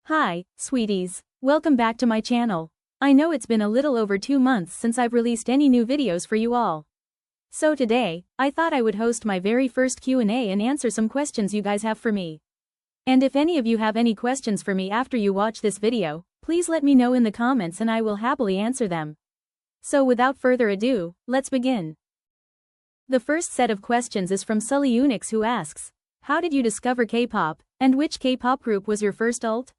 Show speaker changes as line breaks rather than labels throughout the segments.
Hi, sweeties. Welcome back to my channel. I know it's been a little over 2 months since I've released any new videos for you all. So today, I thought I would host my very first Q&A and answer some questions you guys have for me. And if any of you have any questions for me after you watch this video, please let me know in the comments and I will happily answer them. So without further ado, let's begin. The first set of questions is from Sully Unix, who asks, how did you discover K-pop, and which K-pop group was your first alt?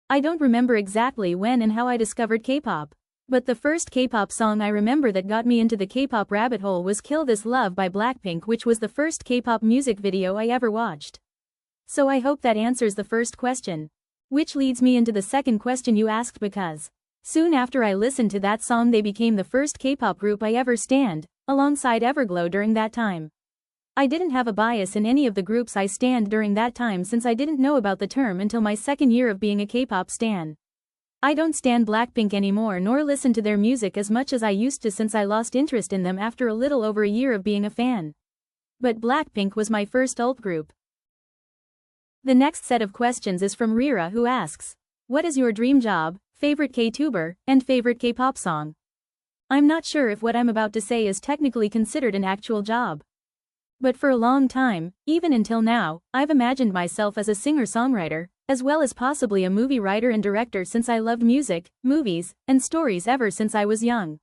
I don't remember exactly when and how I discovered K-pop. But the first K-pop song I remember that got me into the K-pop rabbit hole was Kill This Love by Blackpink, which was the first K-pop music video I ever watched. So I hope that answers the first question. Which leads me into the second question you asked, because soon after I listened to that song they became the first K-pop group I ever stanned, alongside Everglow during that time. I didn't have a bias in any of the groups I stanned during that time, since I didn't know about the term until my second year of being a K-pop stan. I don't stan Blackpink anymore nor listen to their music as much as I used to, since I lost interest in them after a little over a year of being a fan. But Blackpink was my first alt group. The next set of questions is from Rira, who asks, what is your dream job, favorite K-tuber, and favorite K-pop song? I'm not sure if what I'm about to say is technically considered an actual job. But for a long time, even until now, I've imagined myself as a singer-songwriter, as well as possibly a movie writer and director, since I loved music, movies, and stories ever since I was young.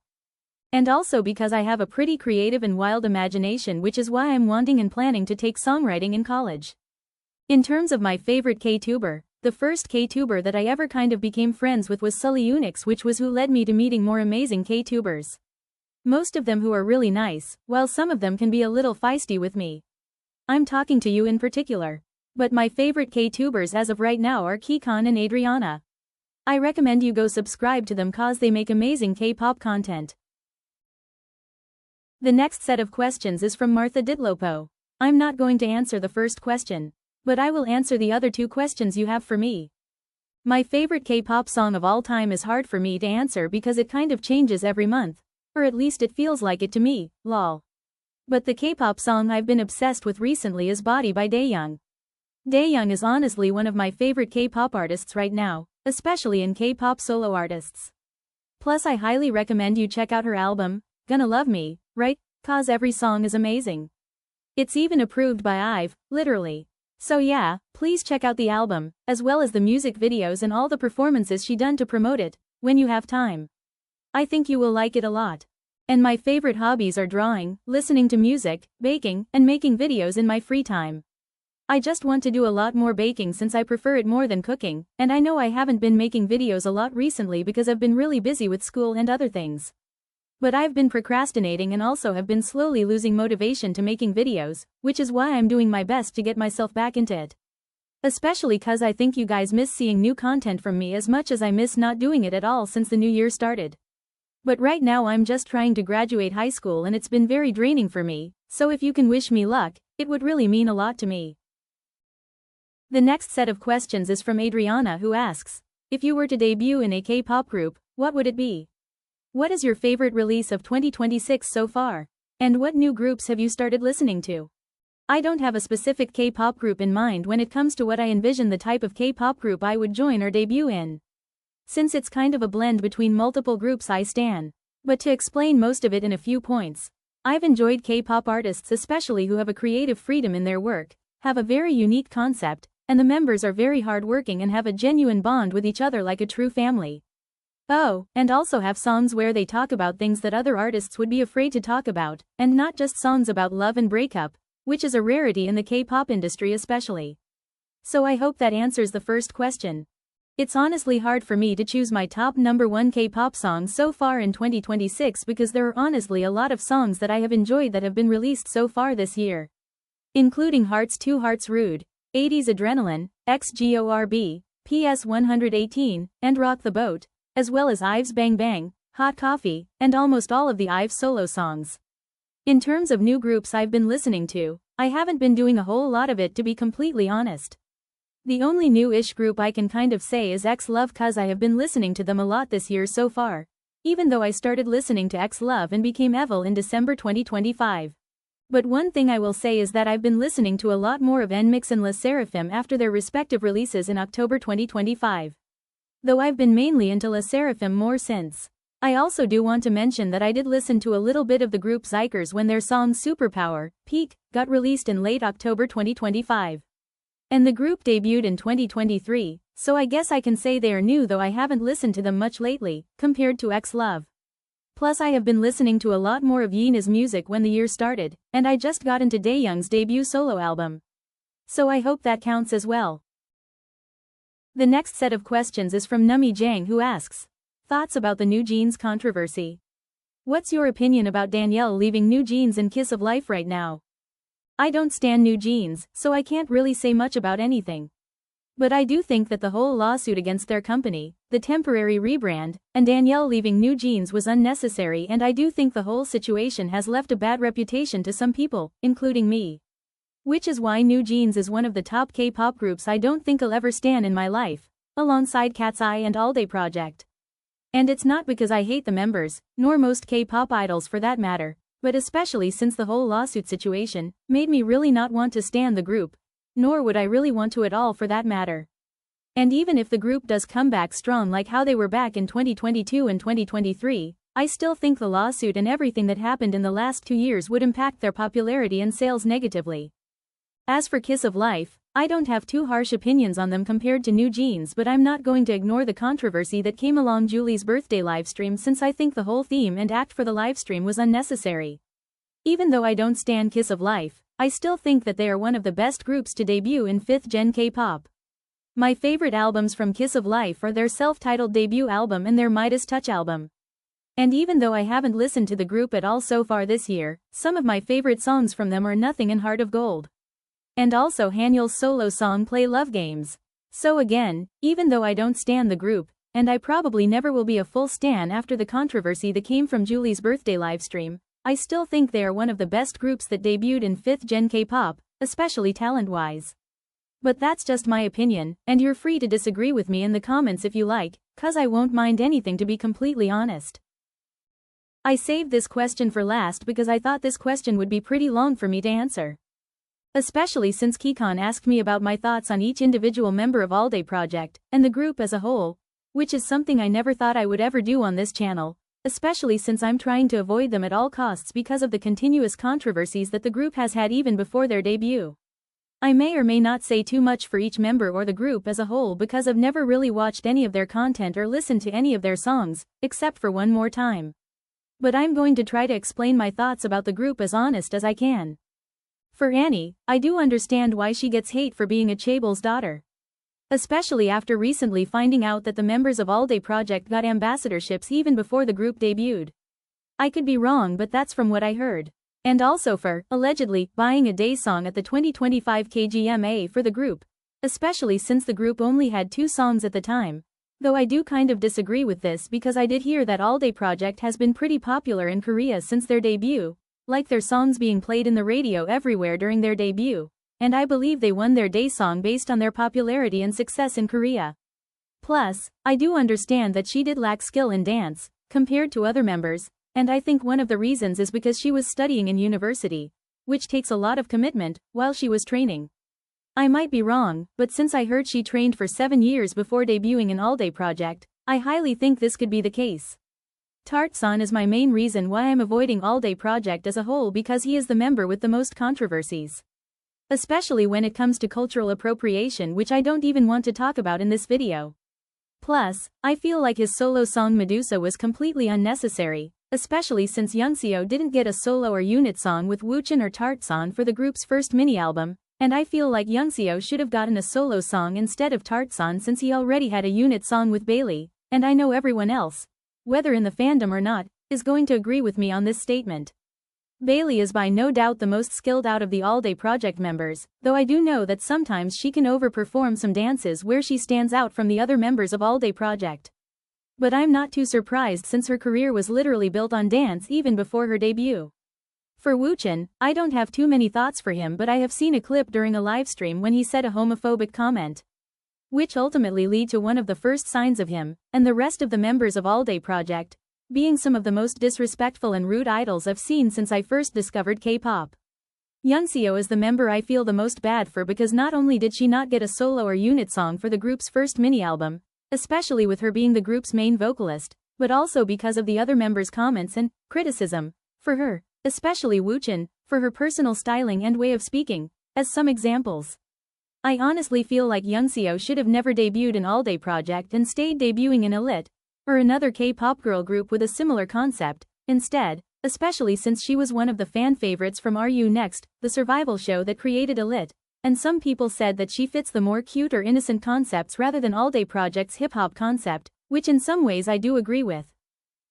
And also because I have a pretty creative and wild imagination, which is why I'm wanting and planning to take songwriting in college. In terms of my favorite K-tuber, the first K-tuber that I ever kind of became friends with was Sully Unix, which was who led me to meeting more amazing K-tubers. Most of them who are really nice, while some of them can be a little feisty with me. I'm talking to you in particular. But my favorite K-tubers as of right now are Kikon and Adriana. I recommend you go subscribe to them cause they make amazing K-pop content. The next set of questions is from Martha Didlopo. I'm not going to answer the first question, but I will answer the other two questions you have for me. My favorite K-pop song of all time is hard for me to answer because it kind of changes every month. Or at least it feels like it to me, lol. But the K-pop song I've been obsessed with recently is Body by Daeyoung. Daeyoung is honestly one of my favorite K-pop artists right now, especially in K-pop solo artists. Plus I highly recommend you check out her album, Gonna Love Me, right? Cause every song is amazing. It's even approved by IVE, literally. So yeah, please check out the album, as well as the music videos and all the performances she done to promote it, when you have time. I think you will like it a lot. And my favorite hobbies are drawing, listening to music, baking, and making videos in my free time. I just want to do a lot more baking since I prefer it more than cooking, and I know I haven't been making videos a lot recently because I've been really busy with school and other things. But I've been procrastinating and also have been slowly losing motivation to making videos, which is why I'm doing my best to get myself back into it. Especially cause I think you guys miss seeing new content from me as much as I miss not doing it at all since the new year started. But right now I'm just trying to graduate high school and it's been very draining for me, so if you can wish me luck, it would really mean a lot to me. The next set of questions is from Adriana, who asks, if you were to debut in a K-pop group, what would it be? What is your favorite release of 2026 so far? And what new groups have you started listening to? I don't have a specific K-pop group in mind when it comes to what I envision the type of K-pop group I would join or debut in, since it's kind of a blend between multiple groups I stan. But to explain most of it in a few points, I've enjoyed K-pop artists especially who have a creative freedom in their work, have a very unique concept, and the members are very hardworking and have a genuine bond with each other like a true family. Oh, and also have songs where they talk about things that other artists would be afraid to talk about, and not just songs about love and breakup, which is a rarity in the K-pop industry especially. So I hope that answers the first question. It's honestly hard for me to choose my top number one K-pop song so far in 2026 because there are honestly a lot of songs that I have enjoyed that have been released so far this year, including Hearts 2 Hearts Rude, 80s Adrenaline, XGORB, PS 118, and Rock the Boat, as well as IVE's Bang Bang, Hot Coffee, and almost all of the IVE solo songs. In terms of new groups I've been listening to, I haven't been doing a whole lot of it, to be completely honest. The only new-ish group I can kind of say is X-Love, cause I have been listening to them a lot this year so far, even though I started listening to X-Love and became Evil in December 2025. But one thing I will say is that I've been listening to a lot more of NMIXX and LE SSERAFIM after their respective releases in October 2025. Though I've been mainly into LE SSERAFIM more since. I also do want to mention that I did listen to a little bit of the group Xikers when their song Superpower, Peak, got released in late October 2025. And the group debuted in 2023, so I guess I can say they are new, though I haven't listened to them much lately, compared to X Love. Plus I have been listening to a lot more of Yeena's music when the year started, and I just got into Daeyoung's debut solo album. So I hope that counts as well. The next set of questions is from Nummy Jang, who asks, thoughts about the New Jeans controversy? What's your opinion about Danielle leaving New Jeans and Kiss of Life right now? I don't stan New Jeans, so I can't really say much about anything. But I do think that the whole lawsuit against their company, the temporary rebrand, and Danielle leaving New Jeans was unnecessary, and I do think the whole situation has left a bad reputation to some people, including me. Which is why New Jeans is one of the top K-pop groups I don't think I'll ever stan in my life, alongside Cat's Eye and All Day Project. And it's not because I hate the members, nor most K-pop idols for that matter, but especially since the whole lawsuit situation made me really not want to stan the group, nor would I really want to at all for that matter. And even if the group does come back strong like how they were back in 2022 and 2023, I still think the lawsuit and everything that happened in the last 2 years would impact their popularity and sales negatively. As for Kiss of Life, I don't have too harsh opinions on them compared to New Jeans, but I'm not going to ignore the controversy that came along Julie's birthday livestream, since I think the whole theme and act for the livestream was unnecessary. Even though I don't stan Kiss of Life, I still think that they are one of the best groups to debut in 5th gen K-pop. My favorite albums from Kiss of Life are their self-titled debut album and their Midas Touch album. And even though I haven't listened to the group at all so far this year, some of my favorite songs from them are Nothing and Heart of Gold. And also Hanyul's solo song Play Love Games. So again, even though I don't stan the group, and I probably never will be a full stan after the controversy that came from Julie's birthday livestream, I still think they are one of the best groups that debuted in 5th gen K-pop, especially talent-wise. But that's just my opinion, and you're free to disagree with me in the comments if you like, cause I won't mind anything, to be completely honest. I saved this question for last because I thought this question would be pretty long for me to answer. Especially since Kikon asked me about my thoughts on each individual member of All Day Project, and the group as a whole, which is something I never thought I would ever do on this channel, especially since I'm trying to avoid them at all costs because of the continuous controversies that the group has had even before their debut. I may or may not say too much for each member or the group as a whole because I've never really watched any of their content or listened to any of their songs, except for One More Time. But I'm going to try to explain my thoughts about the group as honest as I can. For Annie, I do understand why she gets hate for being a chaebol's daughter. Especially after recently finding out that the members of All Day Project got ambassadorships even before the group debuted. I could be wrong, but that's from what I heard. And also for, allegedly, buying a Day song at the 2025 KGMA for the group, especially since the group only had 2 songs at the time. Though I do kind of disagree with this because I did hear that All Day Project has been pretty popular in Korea since their debut, like their songs being played in the radio everywhere during their debut, and I believe they won their Day song based on their popularity and success in Korea. Plus, I do understand that she did lack skill in dance, compared to other members, and I think one of the reasons is because she was studying in university, which takes a lot of commitment, while she was training. I might be wrong, but since I heard she trained for 7 years before debuting in All Day Project, I highly think this could be the case. Tarzan is my main reason why I'm avoiding All Day Project as a whole, because he is the member with the most controversies. Especially when it comes to cultural appropriation, which I don't even want to talk about in this video. Plus, I feel like his solo song Medusa was completely unnecessary, especially since Youngseo didn't get a solo or unit song with Woochun or Tarzan for the group's first mini-album, and I feel like Youngseo should have gotten a solo song instead of Tarzan since he already had a unit song with Bailey, and I know everyone else, whether in the fandom or not, is going to agree with me on this statement. Bailey is by no doubt the most skilled out of the All Day Project members, though I do know that sometimes she can overperform some dances where she stands out from the other members of All Day Project. But I'm not too surprised since her career was literally built on dance even before her debut. For Woochun, I don't have too many thoughts for him, but I have seen a clip during a livestream when he said a homophobic comment, which ultimately lead to one of the first signs of him, and the rest of the members of All Day Project, being some of the most disrespectful and rude idols I've seen since I first discovered K-pop. Youngseo is the member I feel the most bad for because not only did she not get a solo or unit song for the group's first mini-album, especially with her being the group's main vocalist, but also because of the other members' comments and criticism for her, especially Woochan, for her personal styling and way of speaking, as some examples. I honestly feel like Youngseo should have never debuted an all-day project and stayed debuting in ELIT, or another K-pop girl group with a similar concept, instead, especially since she was one of the fan favorites from RU Next, the survival show that created ELIT, and some people said that she fits the more cute or innocent concepts rather than all-day project's hip-hop concept, which in some ways I do agree with.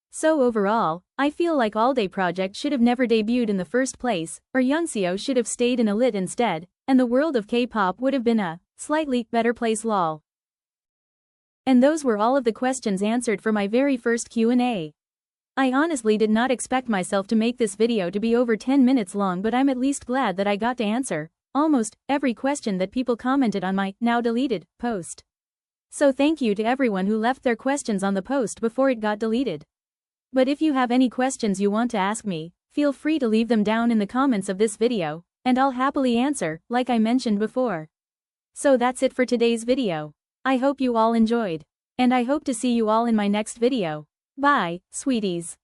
So overall, I feel like All Day Project should have never debuted in the first place, or Youngseo should have stayed in ELIT instead, and the world of K-pop would have been a slightly better place lol. And those were all of the questions answered for my very first Q&A. I honestly did not expect myself to make this video to be over 10 minutes long, but I'm at least glad that I got to answer almost every question that people commented on my now deleted post. So thank you to everyone who left their questions on the post before it got deleted. But if you have any questions you want to ask me, feel free to leave them down in the comments of this video, and I'll happily answer, like I mentioned before. So that's it for today's video. I hope you all enjoyed. And I hope to see you all in my next video. Bye, sweeties.